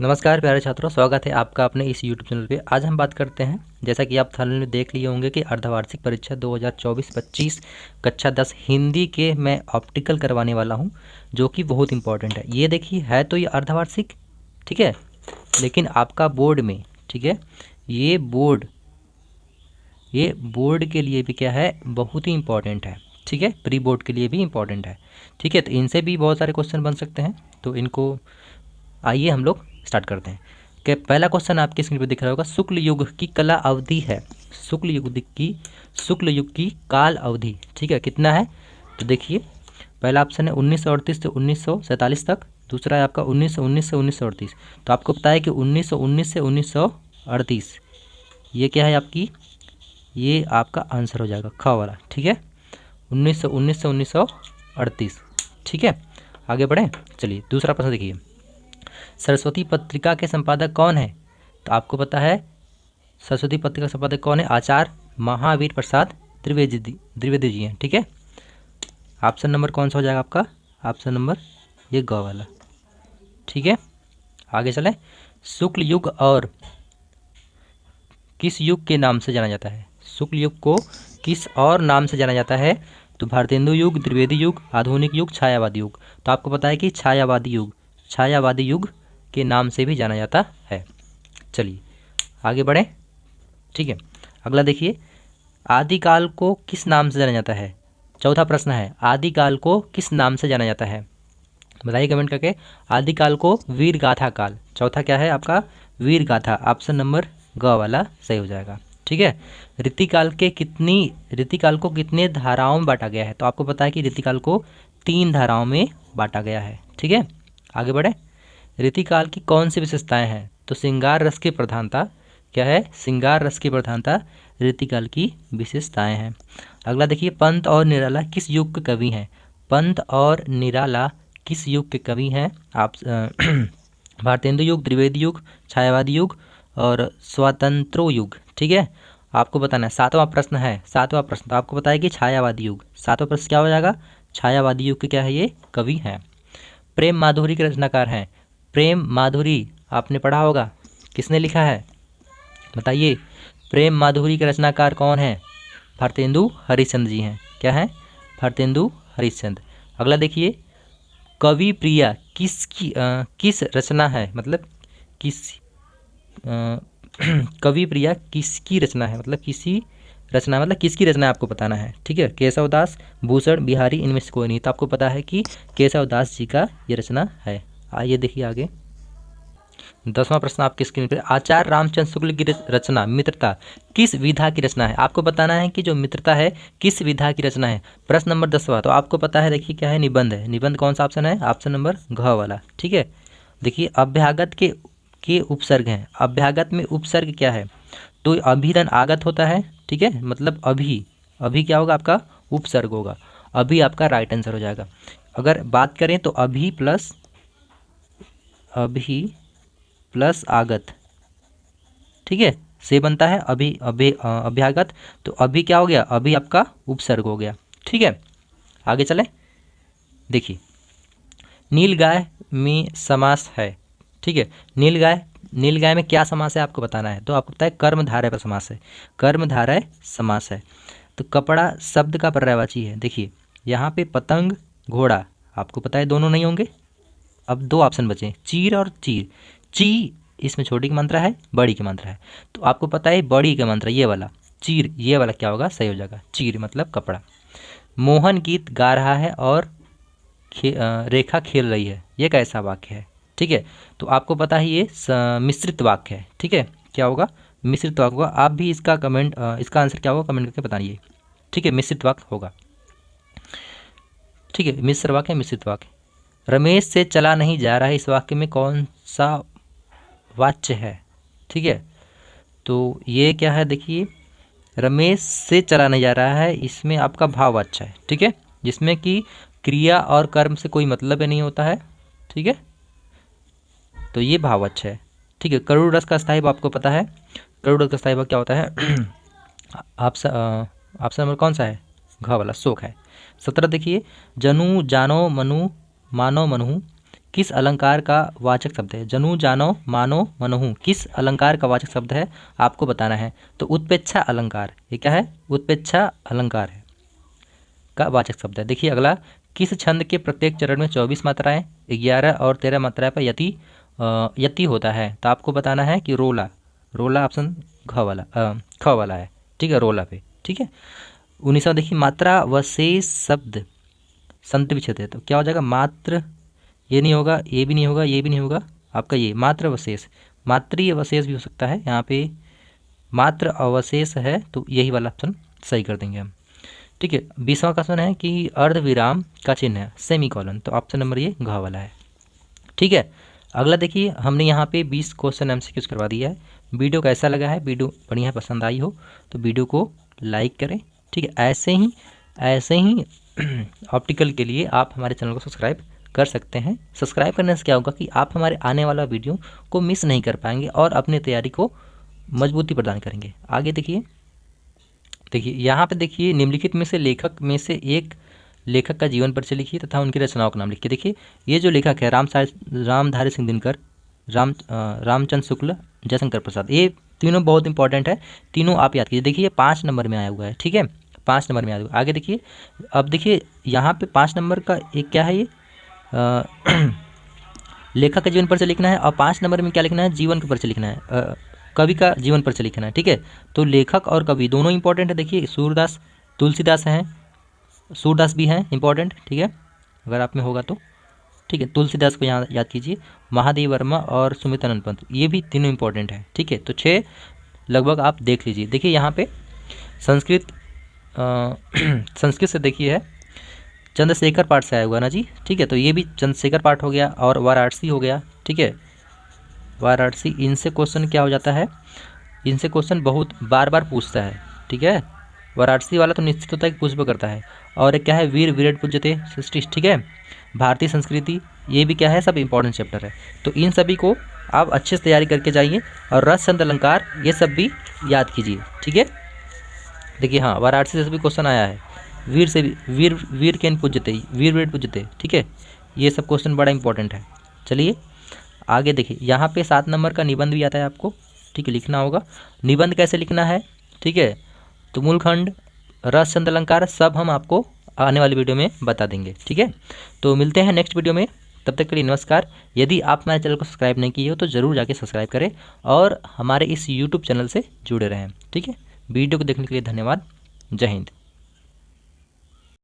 नमस्कार प्यारे छात्रों, स्वागत है आपका अपने इस यूट्यूब चैनल पे। आज हम बात करते हैं, जैसा कि आप थंबनेल में देख लिए होंगे कि अर्धवार्षिक परीक्षा 2024-25 कक्षा 10 हिंदी के मैं ऑप्टिकल करवाने वाला हूं, जो कि बहुत इंपॉर्टेंट है। ये देखिए, है तो ये अर्धवार्षिक, ठीक है, लेकिन आपका बोर्ड में, ठीक है, ये बोर्ड के लिए भी क्या है, बहुत ही इंपॉर्टेंट है, ठीक है, प्री बोर्ड के लिए भी इंपॉर्टेंट है, ठीक है। तो इनसे भी बहुत सारे क्वेश्चन बन सकते हैं, तो इनको आइए हम लोग स्टार्ट करते हैं। कि पहला क्वेश्चन आपकी स्क्रीन पर दिख रहा होगा, शुक्ल युग की कला अवधि है, शुक्ल युग की काल अवधि, ठीक है, कितना है। तो देखिए, पहला ऑप्शन है 1938 से 1947 तक, दूसरा है आपका 1919 से 1938। तो आपको पता है कि 1919 से 1938 ये क्या है आपकी, ये आपका आंसर हो जाएगा ख वाला, ठीक है, 1919 से 1938, ठीक है। आगे बढ़ें, चलिए दूसरा प्रश्न देखिए, सरस्वती पत्रिका के संपादक कौन है। तो आपको पता है सरस्वती पत्रिका का संपादक कौन है, आचार्य महावीर प्रसाद द्विवेदी जी हैं, ठीक है। ऑप्शन नंबर कौन सा हो जाएगा आपका, ऑप्शन नंबर ये ग वाला, ठीक है। आगे चलें, शुक्ल युग और किस युग के नाम से जाना जाता है, शुक्ल युग को किस और नाम से जाना जाता है। तो भारतेंदु युग, द्विवेदी युग, आधुनिक युग, छायावादी युग। तो आपको पता है कि छायावादी युग के नाम से भी जाना जाता है। चलिए आगे बढ़ें, ठीक है। अगला देखिए, आदिकाल को किस नाम से जाना जाता है। चौथा प्रश्न है, आदिकाल को किस नाम से जाना जाता है, बताइए कमेंट करके। आदिकाल को वीर गाथा काल, चौथा क्या है आपका, वीर गाथा, ऑप्शन नंबर ग वाला सही हो जाएगा, ठीक है। रीतिकाल को कितने धाराओं में बांटा गया है। तो आपको पता है कि रीतिकाल को 3 धाराओं में बांटा गया है, ठीक है। आगे बढ़े, रीतिकाल की कौन सी विशेषताएं हैं। तो श्रृंगार रस की प्रधानता क्या है, श्रृंगार रस की प्रधानता रीतिकाल की विशेषताएं हैं। अगला देखिए, पंत और निराला किस युग के कवि हैं। पंत और निराला किस युग के कवि हैं। आप भारतेंदु युग, द्विवेदी युग, छायावादी युग और स्वातंत्रो युग, ठीक है। आपको बताना है, सातवां प्रश्न है, सातवां प्रश्न। तो आपको पता है कि छायावादी युग, सातवां प्रश्न क्या हो जाएगा, छायावादी युग के क्या है, ये कवि हैं। प्रेम माधुरी के रचनाकार हैं। प्रेम माधुरी आपने पढ़ा होगा, किसने लिखा है, बताइए। प्रेम माधुरी के रचनाकार कौन है, भारतेंदु हरिश्चंद्र जी हैं। क्या है, भारतेंदु हरिश्चंद्र। अगला देखिए, कवि प्रिया किस रचना है, मतलब किस कवि प्रिया किसकी रचना है, मतलब किसकी रचना है आपको बताना है, ठीक है। केशवदास, भूषण बिहारी, इनमें से कोई नहीं। तो आपको पता है कि केशवदास जी का ये रचना है। आइए देखिए आगे, 10वां प्रश्न आपकी स्क्रीन पर, आचार्य रामचंद्र शुक्ल की रचना मित्रता किस विधा की रचना है। आपको बताना है कि जो मित्रता है किस विधा की रचना है। प्रश्न नंबर 10वां, तो आपको पता है, देखिए क्या है, निबंध है। निबंध कौन सा ऑप्शन है, ऑप्शन नंबर घ वाला, ठीक है। देखिए, अभ्यागत के उपसर्ग हैं। अभ्यागत में उपसर्ग क्या है, तो अभिधन आगत होता है, ठीक है, मतलब अभी क्या होगा आपका, उपसर्ग होगा। अभी आपका राइट आंसर हो जाएगा। अगर बात करें तो अभी प्लस आगत, ठीक है, से बनता है अभ्यागत। तो अभी क्या हो गया, अभी आपका उपसर्ग हो गया, ठीक है। आगे चले, देखिए, नीलगाय में समास है, ठीक है। नीलगाय में क्या समास है आपको बताना है। तो आपको पता है कर्मधारय पर समास है, कर्मधारय समास है। तो कपड़ा शब्द का पर्यायवाची है। देखिए यहाँ पे पतंग, घोड़ा, आपको पता है दोनों नहीं होंगे। अब 2 ऑप्शन बचे, चीर और चीर। ची इसमें छोटी की मात्रा है, बड़ी की मात्रा है। तो आपको पता है बड़ी की मात्रा ये वाला, चीर, ये वाला क्या होगा, सही हो जाएगा, चीर मतलब कपड़ा। मोहन गीत गा रहा है और रेखा खेल रही है, ये कैसा वाक्य है, ठीक है। तो आपको पता है ये मिश्रित वाक्य है, ठीक है। क्या होगा, मिश्रित वाक्य होगा। आप भी इसका इसका आंसर क्या होगा कमेंट करके बताइए, ठीक है। मिश्रित वाक्य होगा, ठीक है, मिश्र वाक्य, मिश्रित वाक्य। रमेश से चला नहीं जा रहा है, इस वाक्य में कौन सा वाच्य है, ठीक है। तो ये क्या है, देखिए, रमेश से चला नहीं जा रहा है, इसमें आपका भाववाच्य है, ठीक है, जिसमें कि क्रिया और कर्म से कोई मतलब ही नहीं होता है, ठीक है। तो ये भाववाच्य है, ठीक है। करुण रस का स्थायी भाव आपको पता है, करुण रस का स्थायी भाव क्या होता है, ऑप्शन नंबर कौन सा है, घ वाला, शोक है। 17 देखिए, जनु जानो मनु मानो मनु किस अलंकार का वाचक शब्द है? जनु, जानो, मानो, मनोहु किस अलंकार का वाचक शब्द है आपको बताना है। तो उत्प्रेक्षा अलंकार, ये क्या है? उत्प्रेक्षा अलंकार है का वाचक शब्द है। देखिए अगला, किस छंद के प्रत्येक चरण में 24 मात्राएं, 11 और 13 मात्राएं पर यति होता है? तो आपको बताना है कि रोला। रोला ऑप्शन ख वाला है, ठीक है, रोला पे, ठीक है। 19वां देखिए, मात्रा व शेष शब्द संत विच्छेद है, तो क्या हो जाएगा? मात्र, ये नहीं होगा, ये भी नहीं होगा, ये भी नहीं होगा, आपका ये मात्र अवशेष, मातृ अवशेष भी हो सकता है, यहाँ पे मात्र अवशेष है तो यही वाला ऑप्शन सही कर देंगे हम, ठीक है। 20वां क्वेश्चन है कि अर्धविराम का चिन्ह है सेमी कॉलन, तो ऑप्शन नंबर ये घ वाला है, ठीक है। अगला देखिए, हमने यहाँ पे 20 क्वेश्चन एमसीक्यूज करवा दिया है। वीडियो कैसा लगा है? वीडियो बढ़िया पसंद आई हो तो वीडियो को लाइक करें, ठीक है। ऐसे ही ऑप्टिकल के लिए आप हमारे चैनल को सब्सक्राइब कर सकते हैं। सब्सक्राइब करने से क्या होगा कि आप हमारे आने वाला वीडियो को मिस नहीं कर पाएंगे और अपने तैयारी को मजबूती प्रदान करेंगे। आगे देखिए यहाँ पे देखिए, निम्नलिखित में से लेखक में से एक लेखक का जीवन परिचय लिखिए तथा उनकी रचनाओं का नाम लिखिए। देखिए ये जो लेखक है रामधारी सिंह दिनकर, रामचंद्र शुक्ल, जयशंकर प्रसाद, ये तीनों बहुत इंपॉर्टेंट है, तीनों आप याद कीजिए। देखिए 5 नंबर में आया हुआ है, ठीक है, 5 नंबर में आया हुआ है। आगे देखिए, अब देखिए यहाँ पे 5 नंबर का एक क्या है, ये लेखक का जीवन परिचय लिखना है और 5 नंबर में क्या लिखना है? जीवन का परिचय लिखना है, कवि का जीवन परिचय लिखना है, ठीक है। तो लेखक और कवि दोनों इंपॉर्टेंट है। देखिए सूरदास, तुलसीदास हैं, सूरदास भी हैं इंपॉर्टेंट, ठीक है, अगर आप में होगा तो, ठीक है। तुलसीदास को यहाँ याद कीजिए, महादेव वर्मा और सुमित्रानंद पंत, ये भी तीनों इंपॉर्टेंट है, ठीक है। तो 6 लगभग आप देख लीजिए। देखिए यहाँ पे संस्कृत से देखिए है, चंद्रशेखर पाठ से आया हुआ ना जी, ठीक है, तो ये भी चंद्रशेखर पाठ हो गया और वाराणसी हो गया, ठीक है, वाराणसी। इनसे क्वेश्चन क्या हो जाता है? इनसे क्वेश्चन बहुत बार बार पूछता है, ठीक है। वाराणसी वाला तो निश्चित होता है कि पूछबो करता है। और एक क्या है? वीर विराट पूज्यते सृष्टि, ठीक है। भारतीय संस्कृति, ये भी क्या है? सब इंपॉर्टेंट चैप्टर है। तो इन सभी को आप अच्छे से तैयारी करके जाइए और रस छंद अलंकार ये सब भी याद कीजिए, ठीक है। देखिए हाँ, वाराणसी से भी क्वेश्चन आया है, वीर से भी, वीर केन पूज्यते, वीर विराट पूज्यते, ठीक है, ये सब क्वेश्चन बड़ा इंपॉर्टेंट है। चलिए आगे देखिए, यहाँ पे 7 नंबर का निबंध भी आता है आपको, ठीक है, लिखना होगा। निबंध कैसे लिखना है, ठीक है, तो मूलखंड, रस छंद अलंकार सब हम आपको आने वाली वीडियो में बता देंगे, ठीक है। तो मिलते हैं नेक्स्ट वीडियो में, तब तक के लिए नमस्कार। यदि आप हमारे चैनल को सब्सक्राइब नहीं किए हो तो ज़रूर जाके सब्सक्राइब करें और हमारे इस यूट्यूब चैनल से जुड़े रहें, ठीक है। वीडियो को देखने के लिए धन्यवाद। जय हिंद।